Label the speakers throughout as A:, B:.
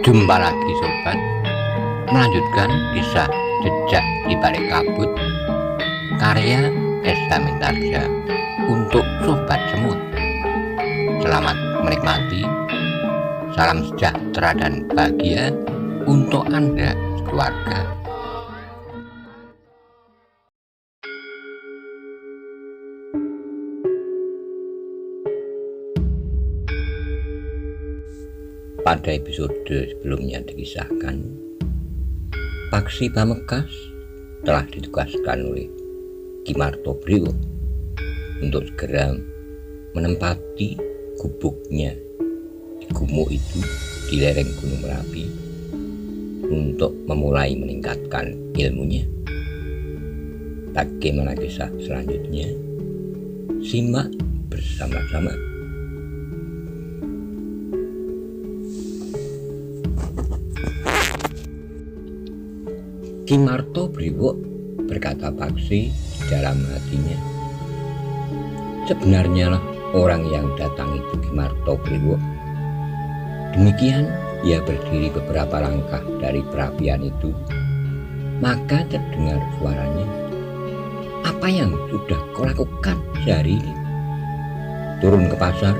A: Jumpa lagi sobat, melanjutkan kisah Jejak di Balik Kabut karya Esa Mintarja untuk sobat semua. Selamat menikmati, salam sejahtera dan bahagia untuk Anda sekeluarga. Pada episode sebelumnya dikisahkan, Paksi Pamekasan telah ditugaskan oleh Ki Martobriwo untuk segera menempati gubuknya di gumuk itu di lereng Gunung Merapi untuk memulai meningkatkan ilmunya. Bagaimana kisah selanjutnya? Simak bersama-sama. Ki Martobriwo, berkata Paksi di dalam hatinya, sebenarnya lah orang yang datang itu Ki Martobriwo. Demikian ia berdiri beberapa langkah dari perapian itu, maka terdengar suaranya. Apa yang sudah kau lakukan sehari ini? Turun ke pasar,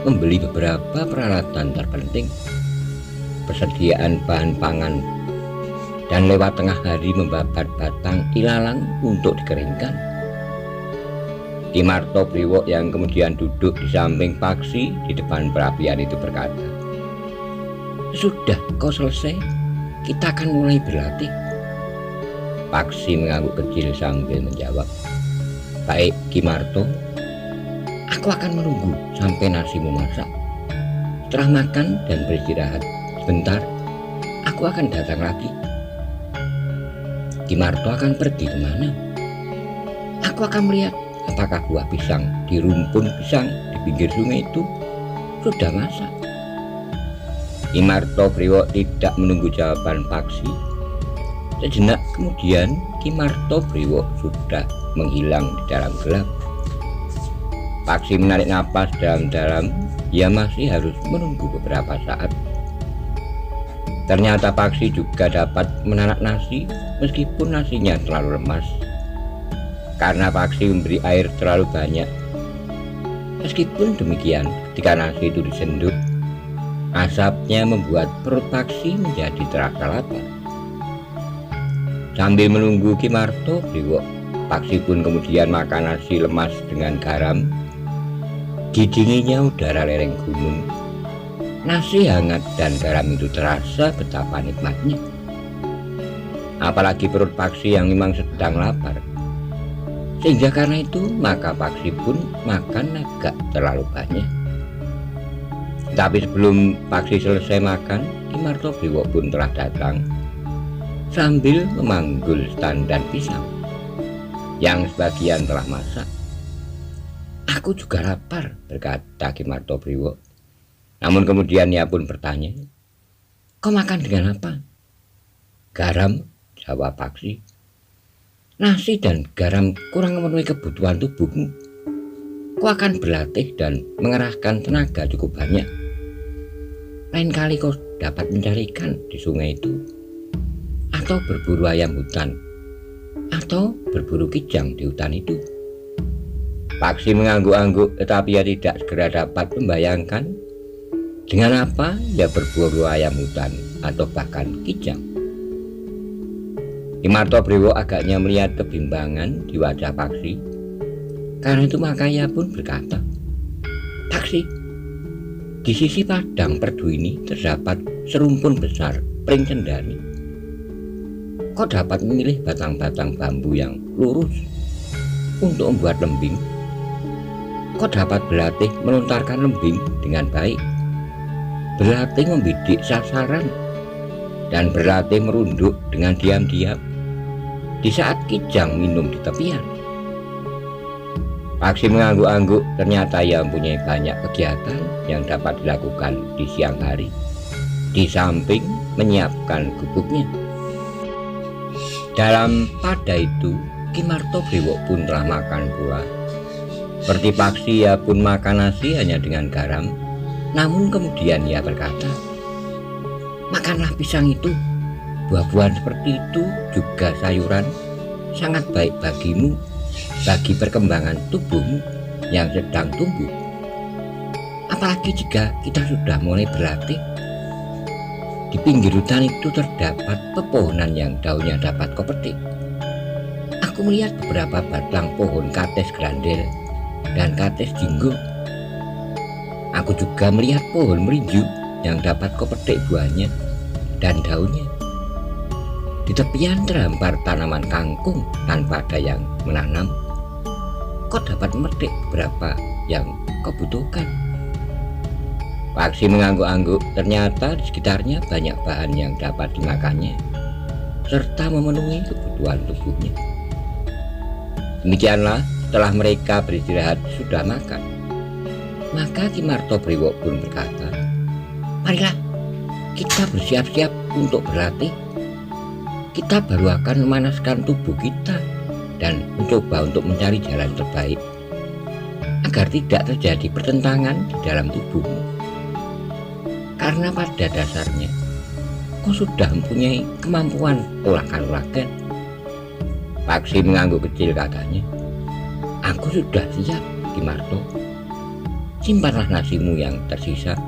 A: membeli beberapa peralatan terpenting, persediaan bahan pangan, dan lewat tengah hari membabat batang ilalang untuk dikeringkan. Ki Martobriwo yang kemudian duduk di samping Paksi di depan perapian itu berkata, "Sudah kau selesai, kita akan mulai berlatih." Paksi mengangguk kecil sambil menjawab, "Baik Ki Marto, aku akan menunggu sampai nasimu masak. Setelah makan dan beristirahat sebentar, aku akan datang lagi." Ki Marto akan pergi kemana? Aku akan melihat apakah buah pisang di rumpun pisang di pinggir sungai itu sudah masak. Ki Martobriwo tidak menunggu jawaban Paksi. Sejenak kemudian Ki Martobriwo sudah menghilang di dalam gelap. Paksi menarik napas dalam-dalam. Ia masih harus menunggu beberapa saat. Ternyata Paksi juga dapat menanak nasi meskipun nasinya terlalu lemas, karena Paksi memberi air terlalu banyak. Meskipun demikian, ketika nasi itu disenduk, asapnya membuat perut Paksi menjadi terasa lapar. Sambil menunggu Ki Martobriwo, Paksi pun kemudian makan nasi lemas dengan garam. Didinginnya udara lereng gunung, nasi hangat dan garam itu terasa betapa nikmatnya. Apalagi perut Paksi yang memang sedang lapar. Sehingga karena itu maka Paksi pun makan agak terlalu banyak. Tapi sebelum Paksi selesai makan, Ki Martobriwo pun telah datang sambil memanggul standar pisang yang sebagian telah masak. "Aku juga lapar," berkata Ki Martobriwo. Namun kemudian ia pun bertanya, "Kau makan dengan apa?" "Garam," jawab Paksi. "Nasi dan garam kurang memenuhi kebutuhan tubuhmu. Kau akan berlatih dan mengerahkan tenaga cukup banyak. Lain kali kau dapat mencari ikan di sungai itu, atau berburu ayam hutan, atau berburu kijang di hutan itu." Paksi mengangguk-angguk, tetapi ia tidak segera dapat membayangkan dengan apa ia berburu ayam hutan atau bahkan kijang. Ki Martobriwo agaknya melihat kebimbangan di wajah Paksi. Karena itu maka ia pun berkata, "Paksi, di sisi padang perdu ini terdapat serumpun besar pring cendani. Kau dapat memilih batang-batang bambu yang lurus untuk membuat lembing. Kau dapat berlatih melontarkan lembing dengan baik, berlatih membidik sasaran, dan berlatih merunduk dengan diam-diam di saat kijang minum di tepian." Paksi mengangguk-angguk. Ternyata ia mempunyai banyak kegiatan yang dapat dilakukan di siang hari, di samping menyiapkan gubuknya. Dalam pada itu, Ki Martobriwo pun telah makan pula. Seperti Paksi, ia pun makan nasi hanya dengan garam. Namun kemudian ia berkata, Makanlah pisang itu. Buah-buahan seperti itu juga sayuran sangat baik bagimu, bagi perkembangan tubuhmu yang sedang tumbuh. Apalagi jika kita sudah mulai berlatih. Di pinggir hutan itu terdapat pepohonan yang daunnya dapat kau petik. Aku melihat beberapa batang pohon kates grandel dan kates jinggo. Aku juga melihat pohon merinju yang dapat kau petik buahnya dan daunnya. Di tepian terhampar tanaman kangkung tanpa ada yang menanam. Kau dapat memetik beberapa yang kau butuhkan. Paksi mengangguk-angguk, ternyata di sekitarnya banyak bahan yang dapat dimakannya serta memenuhi kebutuhan tubuhnya. Demikianlah setelah mereka beristirahat sudah makan, maka Ki Martopriwo pun berkata, "Marilah kita bersiap-siap untuk berlatih. Kita baru akan memanaskan tubuh kita dan mencoba untuk mencari jalan terbaik agar tidak terjadi pertentangan di dalam tubuhmu. Karena pada dasarnya kau sudah mempunyai kemampuan olah kanuragan." Paksi mengangguk kecil, katanya, "Aku sudah siap, Ki Marto. Simpanlah nasimu yang tersisa.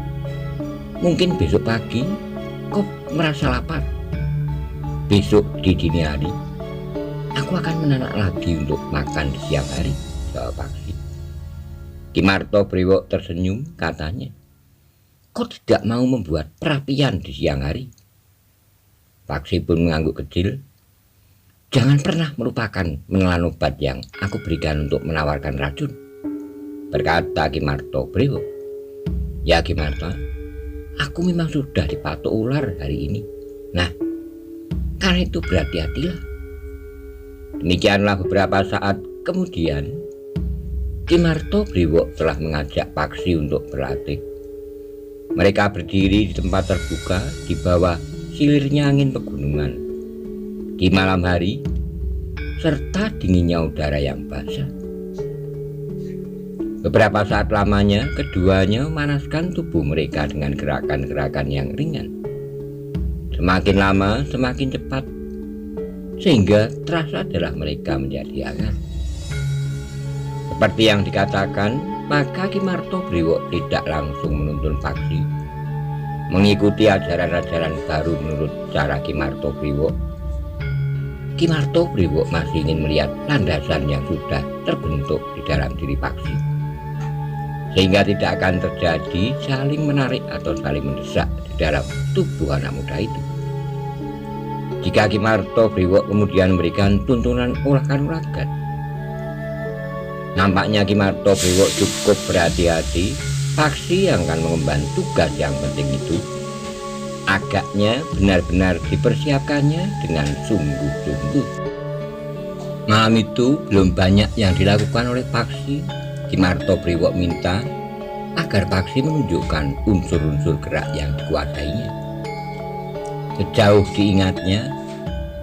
A: Mungkin besok pagi kau merasa lapar. Besok di dini hari aku akan menanak lagi untuk makan di siang hari," jawab Paksi. Ki Martopriwo tersenyum, katanya, "Kau tidak mau membuat perapian di siang hari?" Paksi pun mengangguk kecil. "Jangan pernah melupakan menelan obat yang aku berikan untuk menawarkan racun," berkata Ki Martopriwo. "Ya Ki Marto, aku memang sudah dipatok ular hari ini. Nah, karena itu berhati-hatilah." Demikianlah beberapa saat kemudian Ki Martopriwo telah mengajak Paksi untuk berlatih. Mereka berdiri di tempat terbuka di bawah silirnya angin pegunungan di malam hari serta dinginnya udara yang basah. Beberapa saat lamanya keduanya memanaskan tubuh mereka dengan gerakan-gerakan yang ringan. Semakin lama semakin cepat, sehingga terasa adalah mereka menjadi hangat. Seperti yang dikatakan, maka Ki Martopriwo tidak langsung menuntun Paksi mengikuti ajaran-ajaran baru menurut cara Ki Martopriwo. Ki Martopriwo masih ingin melihat landasan yang sudah terbentuk di dalam diri Paksi, sehingga tidak akan terjadi saling menarik atau saling mendesak di dalam tubuh anak muda itu. Jika Ki Martopriwo kemudian memberikan tuntunan olah kanuragan, nampaknya Ki Martopriwo cukup berhati-hati. Paksi yang akan mengemban tugas yang penting itu agaknya benar-benar dipersiapkannya dengan sungguh-sungguh. Malam itu belum banyak yang dilakukan oleh Paksi. Ki Martopriwo minta agar Paksi menunjukkan unsur-unsur gerak yang dikuasainya. Sejauh diingatnya,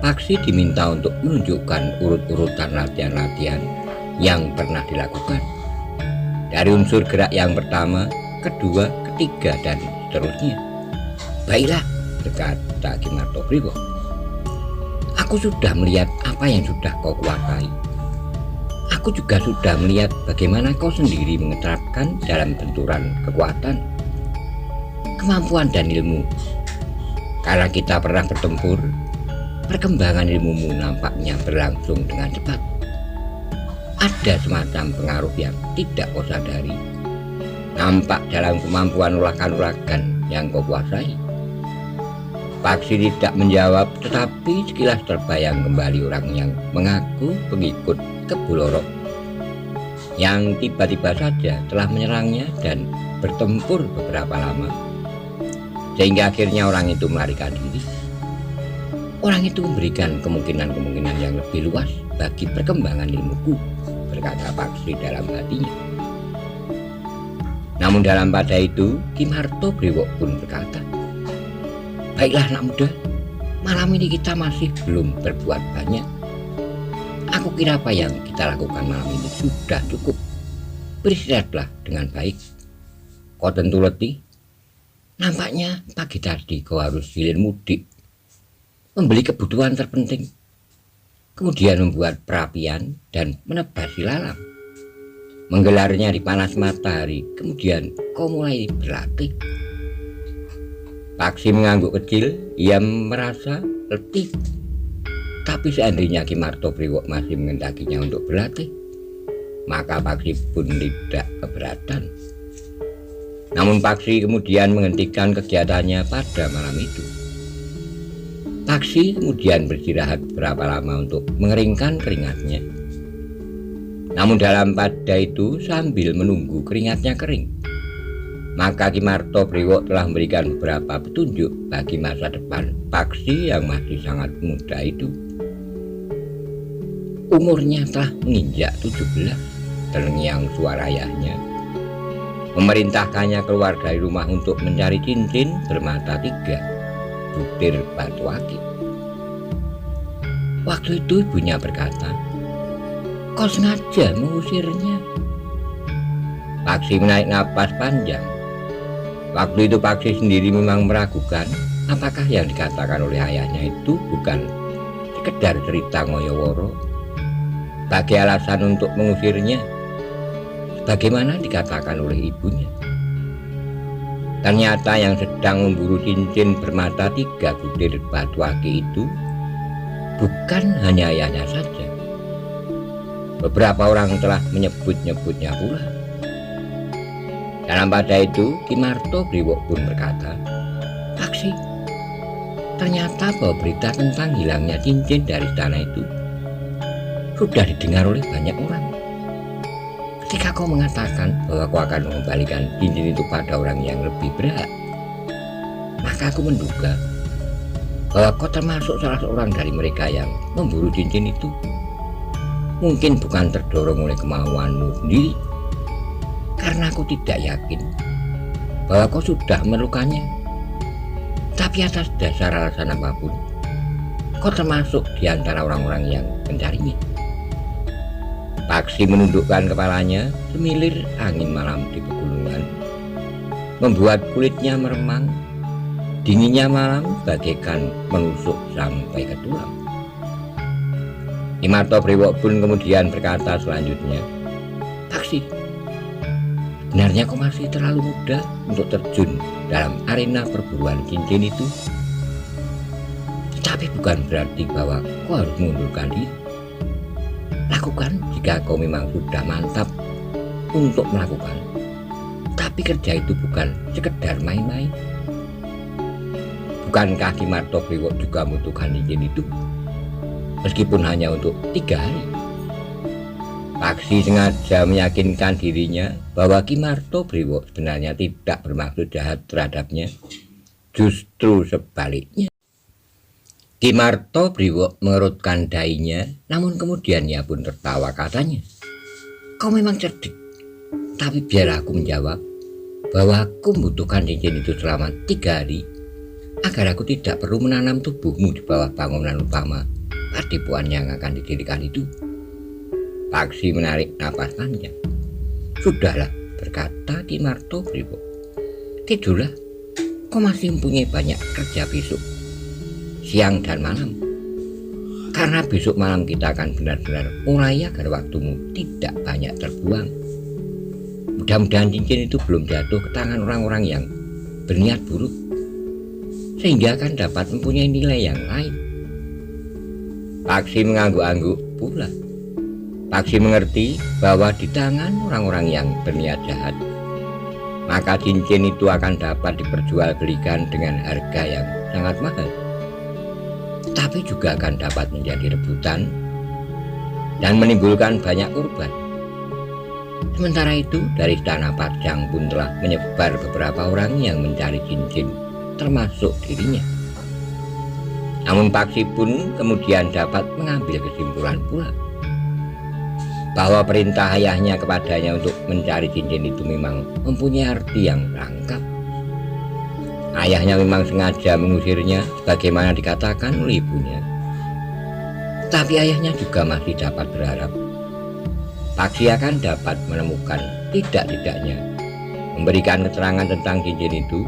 A: Paksi diminta untuk menunjukkan urut-urutan latihan-latihan yang pernah dilakukan. Dari unsur gerak yang pertama, kedua, ketiga, dan seterusnya. "Baiklah," berkata Ki Martopriwo, "aku sudah melihat apa yang sudah kau kuasai. Aku juga sudah melihat bagaimana kau sendiri menerapkan dalam benturan kekuatan, kemampuan, dan ilmu. Karena kita pernah bertempur, perkembangan ilmumu nampaknya berlangsung dengan cepat. Ada semacam pengaruh yang tidak kau sadari nampak dalam kemampuan olah kanuragan yang kau kuasai." Paksi tidak menjawab, tetapi sekilas terbayang kembali orang yang mengaku pengikut Kebu Lorok yang tiba-tiba saja telah menyerangnya dan bertempur beberapa lama, sehingga akhirnya orang itu melarikan diri. Orang itu memberikan kemungkinan-kemungkinan yang lebih luas bagi perkembangan ilmuku, berkata Paksi dalam hatinya. Namun dalam pada itu Ki Martopriwo pun berkata, "Baiklah anak muda, malam ini kita masih belum berbuat banyak. Aku kira apa yang kita lakukan malam ini sudah cukup. Beristirahatlah dengan baik. Kau tentu letih. Nampaknya pagi tadi kau harus hilir mudik, membeli kebutuhan terpenting, kemudian membuat perapian dan menebas lalang, menggelarnya di panas matahari, kemudian kau mulai berlatih. Paksi mengangguk kecil, ia merasa letih. Tapi seandainya Ki Martopriwo masih mengendakinya untuk berlatih, maka Paksi pun tidak keberatan. Namun Paksi kemudian menghentikan kegiatannya pada malam itu. Paksi kemudian beristirahat beberapa lama untuk mengeringkan keringatnya. Namun dalam pada itu sambil menunggu keringatnya kering, maka Ki Martopriwo telah memberikan beberapa petunjuk bagi masa depan Paksi yang masih sangat muda itu. Umurnya telah menginjak 17, terngiang suara ayahnya memerintahkannya keluar dari rumah untuk mencari cincin bermata 3 butir batu akik. Waktu itu ibunya berkata, "Kau sengaja mengusirnya?" Paksi menarik napas panjang. Waktu itu Paksi sendiri memang meragukan apakah yang dikatakan oleh ayahnya itu bukan sekedar cerita ngoyoworo sebagai alasan untuk mengusirnya, sebagaimana dikatakan oleh ibunya. Ternyata yang sedang memburu cincin bermata 3 butir batu akik itu bukan hanya ayahnya saja. Beberapa orang telah menyebut-nyebutnya pula. Dalam pada itu Ki Martopriwo pun berkata, "Paksi, ternyata bahwa berita tentang hilangnya cincin dari istana itu sudah didengar oleh banyak orang. Ketika kau mengatakan bahwa kau akan mengembalikan cincin itu pada orang yang lebih berhak, maka aku menduga bahwa kau termasuk salah seorang dari mereka yang memburu cincin itu. Mungkin bukan terdorong oleh kemauanmu sendiri, karena aku tidak yakin bahwa kau sudah memerlukannya, tapi atas dasar alasan apapun, kau termasuk di antara orang-orang yang mencarinya." Paksi menundukkan kepalanya, semilir angin malam di pegunungan membuat kulitnya meremang. Dinginnya malam bagaikan menusuk sampai ke tulang. Ki Martopriwo pun kemudian berkata selanjutnya, "Paksi, sebenarnya kau masih terlalu muda untuk terjun dalam arena perburuan cincin itu. Tetapi bukan berarti bahwa kau harus mengundurkan diri. Lakukan jika kau memang sudah mantap untuk melakukan. Tapi kerja itu bukan sekedar main-main. Bukankah Ki Martopriwo juga membutuhkan cincin itu? Meskipun hanya untuk 3 hari. Paksi sengaja meyakinkan dirinya bahwa Ki Martopriwo sebenarnya tidak bermaksud jahat terhadapnya. Justru sebaliknya. Ki Martopriwo mengerutkan dahinya, namun kemudian ia pun tertawa, katanya, "Kau memang cerdik, tapi biar aku menjawab bahwa aku membutuhkan cincin itu selama 3 hari agar aku tidak perlu menanam tubuhmu di bawah bangunan utama padepokan yang akan didirikan itu." Paksi menarik napas panjang. "Sudahlah," berkata Ki Martopriwo, "tidurlah, kau masih mempunyai banyak kerja besok, siang dan malam. Karena besok malam kita akan benar-benar mulai agar waktumu tidak banyak terbuang. Mudah-mudahan cincin itu belum jatuh ke tangan orang-orang yang berniat buruk, sehingga akan dapat mempunyai nilai yang lain." Paksi mengangguk-angguk pula. Paksi mengerti bahwa di tangan orang-orang yang berniat jahat, maka cincin itu akan dapat diperjualbelikan dengan harga yang sangat mahal, tapi juga akan dapat menjadi rebutan dan menimbulkan banyak korban. Sementara itu dari istana Pajang pun telah menyebar beberapa orang yang mencari cincin, termasuk dirinya. Namun Paksi pun kemudian dapat mengambil kesimpulan pula bahwa perintah ayahnya kepadanya untuk mencari cincin itu memang mempunyai arti yang rangkap. Ayahnya memang sengaja mengusirnya sebagaimana dikatakan oleh ibunya. Tapi ayahnya juga masih dapat berharap Paksi akan dapat menemukan tidak-tidaknya memberikan keterangan tentang cincin itu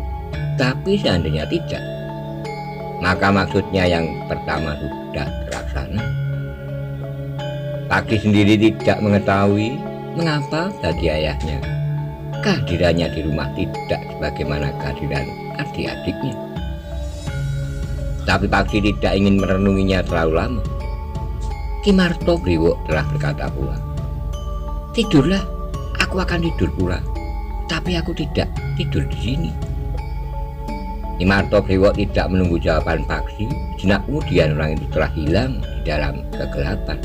A: Tapi seandainya tidak, maka maksudnya yang pertama sudah terlaksana. Paksi sendiri tidak mengetahui mengapa bagi ayahnya kehadirannya di rumah tidak sebagaimana kehadiran adik-adiknya. Tapi Paksi tidak ingin merenunginya terlalu lama. Ki Martogriwo telah berkata pula, "Tidurlah, aku akan tidur pula, tapi aku tidak tidur di sini." Ki Martogriwo tidak menunggu jawaban Paksi. Sejenak kemudian orang itu telah hilang di dalam kegelapan.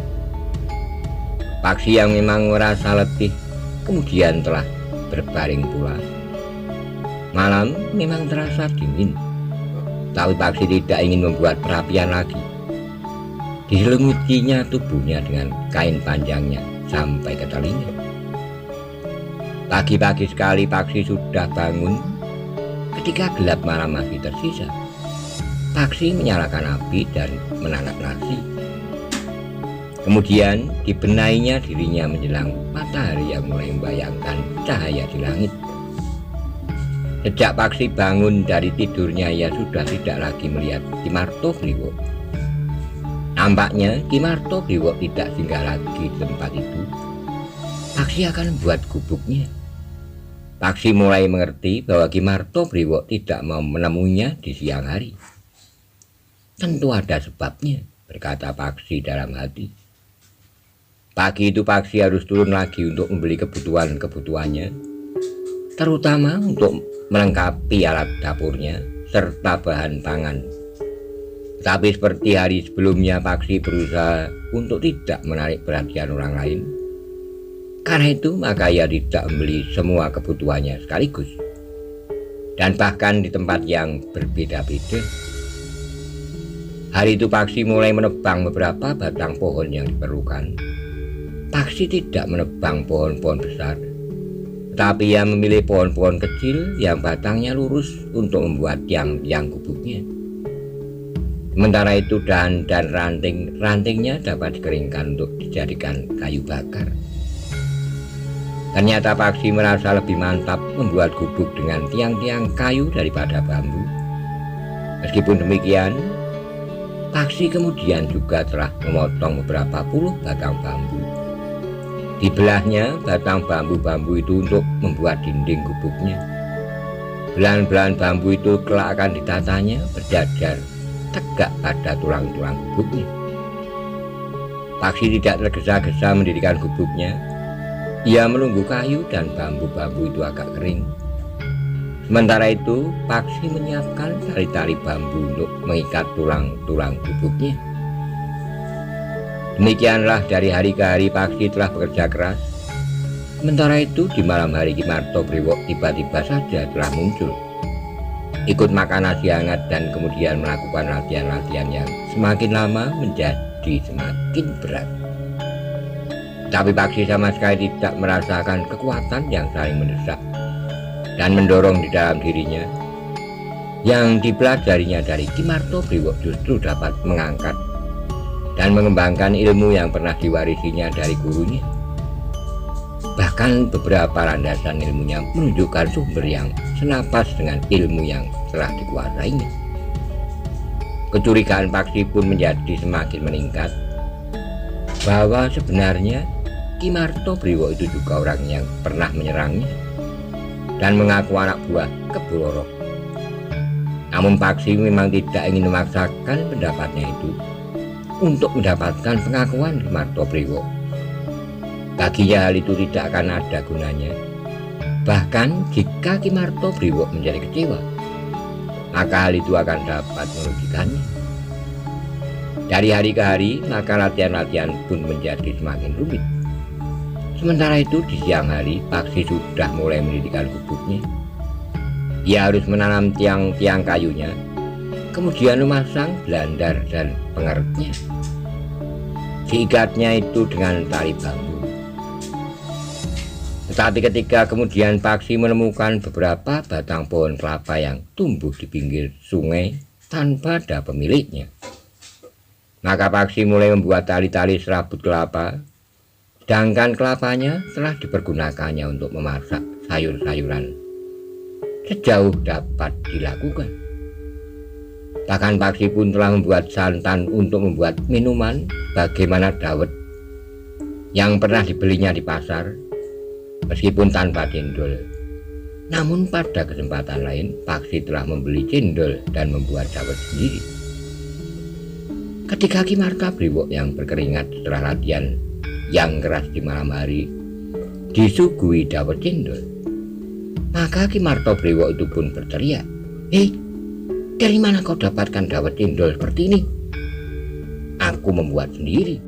A: Paksi yang memang merasa letih kemudian telah berbaring pula. Malam memang terasa dingin, tapi Paksi tidak ingin membuat perapian lagi. Diselingutinya tubuhnya dengan kain panjangnya sampai ke telinga. Pagi-pagi sekali Paksi sudah bangun. Ketika gelap malam masih tersisa, Paksi menyalakan api dan menanak nasi. Kemudian dibenahinya dirinya menjelang matahari yang mulai membayangkan cahaya di langit. Sejak Paksi bangun dari tidurnya, ia sudah tidak lagi melihat Ki Martogriwo. Nampaknya Ki Martogriwo tidak singgah lagi di tempat itu. Paksi akan membuat gubuknya. Paksi mulai mengerti bahwa Ki Martogriwo tidak mau menemuinya di siang hari. Tentu ada sebabnya, berkata Paksi dalam hati. Pagi itu Paksi harus turun lagi untuk membeli kebutuhan-kebutuhannya, terutama untuk melengkapi alat dapurnya serta bahan pangan. Tapi seperti hari sebelumnya, Paksi berusaha untuk tidak menarik perhatian orang lain. Karena itu maka ia tidak membeli semua kebutuhannya sekaligus, dan bahkan di tempat yang berbeda-beda. Hari itu Paksi mulai menebang beberapa batang pohon yang diperlukan. Paksi tidak menebang pohon-pohon besar, tapi ia memilih pohon-pohon kecil yang batangnya lurus untuk membuat tiang-tiang gubuknya. Sementara itu dahan dan rantingnya dapat dikeringkan untuk dijadikan kayu bakar. Ternyata Paksi merasa lebih mantap membuat gubuk dengan tiang-tiang kayu daripada bambu. Meskipun demikian, Paksi kemudian juga telah memotong beberapa puluh batang bambu. Dibelahnya batang bambu-bambu itu untuk membuat dinding gubuknya. Belahan-belahan bambu itu kelak akan ditatanya berjajar tegak pada tulang-tulang gubuknya. Paksi tidak tergesa-gesa mendirikan gubuknya. Ia menunggu kayu dan bambu-bambu itu agak kering. Sementara itu, Paksi menyiapkan tali-tali bambu untuk mengikat tulang-tulang gubuknya. Demikianlah dari hari ke hari Paksi telah bekerja keras. Sementara itu di malam hari Ki Martogriwo tiba-tiba saja telah muncul, ikut makan nasi hangat dan kemudian melakukan latihan-latihan yang semakin lama menjadi semakin berat. Tapi Paksi sama sekali tidak merasakan kekuatan yang saling mendesak dan mendorong di dalam dirinya. Yang dipelajarinya dari Ki Martogriwo justru dapat mengangkat dan mengembangkan ilmu yang pernah diwarisinya dari gurunya. Bahkan beberapa landasan ilmunya menunjukkan sumber yang senapas dengan ilmu yang telah dikuasainya. Kecurigaan Paksi pun menjadi semakin meningkat bahwa sebenarnya Ki Martogriwo itu juga orang yang pernah menyerangnya dan mengaku anak buah Kebororo. Namun Paksi memang tidak ingin memaksakan pendapatnya itu untuk mendapatkan pengakuan Ki Martogriwo. Baginya hal itu tidak akan ada gunanya. Bahkan jika Ki Martogriwo menjadi kecewa, maka hal itu akan dapat merugikannya. Dari hari ke hari, maka latihan-latihan pun menjadi semakin rumit. Sementara itu di siang hari, Paksi sudah mulai mendirikan gubuknya. Ia harus menanam tiang-tiang kayunya, kemudian memasang belandar dan pengeretnya. Diikatnya itu dengan tali bambu. Tetapi ketika kemudian Paksi menemukan beberapa batang pohon kelapa yang tumbuh di pinggir sungai tanpa ada pemiliknya, maka Paksi mulai membuat tali-tali serabut kelapa, sedangkan kelapanya telah dipergunakannya untuk memasak sayur-sayuran. sejauh dapat dilakukan. Bahkan Paksi pun telah membuat santan untuk membuat minuman bagaimana dawet yang pernah dibelinya di pasar, meskipun tanpa cendol. Namun pada kesempatan lain, Paksi telah membeli cendol dan membuat dawet sendiri. Ketika Ki Martabriwo yang berkeringat setelah latihan yang keras di malam hari disuguhi dawet cendol, maka Ki Martabriwo itu pun berteriak, "Hei, dari mana kau dapatkan dawet cendol seperti ini? Aku membuat sendiri."